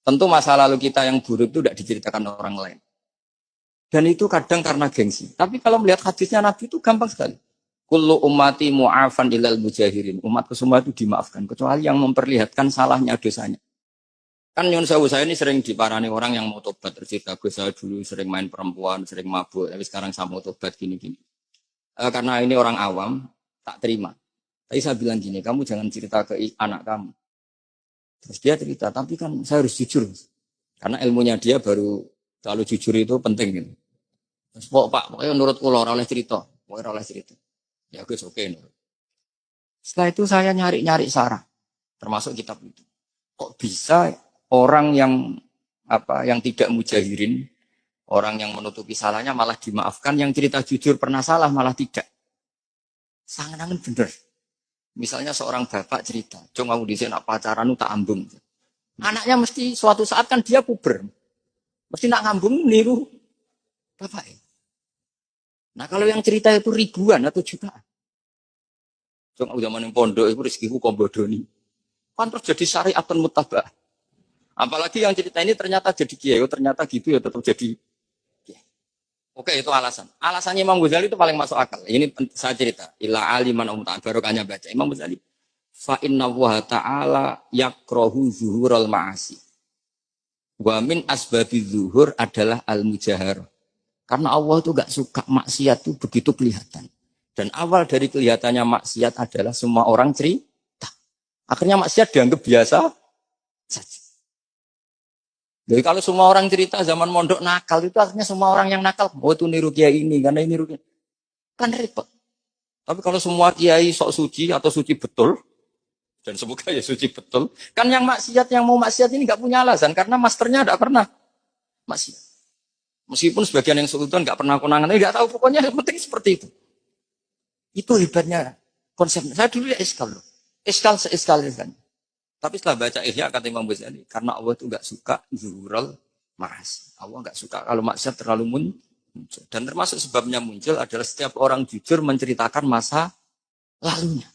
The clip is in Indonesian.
Tentu masa lalu kita yang buruk itu tidak diceritakan orang lain. Dan itu kadang karena gengsi. Tapi kalau melihat hadisnya Nabi itu gampang sekali. Kullu ummati mu'afan ilal mujahirin. Umatku semua itu dimaafkan. Kecuali yang memperlihatkan salahnya dosanya. Kan nyun sewu saya ini sering diparani orang yang mau tobat. Tercerita saya dulu sering main perempuan, sering mabuk. Tapi sekarang saya mau tobat gini-gini. Karena ini orang awam, tak terima. Tapi saya bilang gini, kamu jangan cerita ke anak kamu. Terus dia cerita, tapi kan saya harus jujur. Karena ilmunya dia baru selalu jujur itu penting gitu. Terus pokoknya menurut kula ora oleh cerita, ora oleh cerita. Ya gue oke nurut. Setelah itu saya nyari-nyari sarah, termasuk kitab itu. Kok bisa orang yang tidak mujahirin, orang yang menutupi salahnya malah dimaafkan, yang cerita jujur pernah salah malah tidak. Sangat-sangat bener. Misalnya seorang bapak cerita, "Cung aku dhisik nak pacaran tak ambung." Anaknya mesti suatu saat kan dia puber. Mesti nak ngambung niru bapak. Nah kalau yang cerita itu ribuan atau jutaan. Cung aku zaman yang pondok itu rezekiku kombodoni. Kan terus jadi syariatun mutabah. Apalagi yang cerita ini ternyata jadi kiai, ternyata gitu ya tetap jadi kiai. Oke, itu alasan. Alasannya Imam Ghazali itu paling masuk akal. Ini saya cerita. Ila aliman umutan barokahnya baca. Imam Ghazali. Fa inna wa ta'ala yakrohu zuhurul ma'asi. Wa min asbabi zuhur adalah al-mujahar. Karena Allah itu gak suka maksiat itu begitu kelihatan. Dan awal dari kelihatannya maksiat adalah semua orang cerita. Akhirnya maksiat dianggap biasa saja. Jadi kalau semua orang cerita zaman mondok nakal itu akhirnya semua orang yang nakal. Oh itu niru kiai ini, karena ini niru kiai. Kan repot. Tapi kalau semua kiai sok suci atau suci betul, dan semoga ya suci betul, kan yang maksiat, yang mau maksiat ini gak punya alasan. Karena masternya gak pernah maksiat. Meskipun sebagian yang sultan gak pernah konangan, tapi gak tahu pokoknya yang penting seperti itu. Itu hebatnya konsep. Saya dulu ya iskal loh. Iskal seiskal. Tapi setelah baca Ihya kata Imam Ghazali, karena Allah itu gak suka zuhurul ma'asi. Allah gak suka kalau maksiat terlalu muncul. Dan termasuk sebabnya muncul adalah setiap orang jujur menceritakan masa lalunya.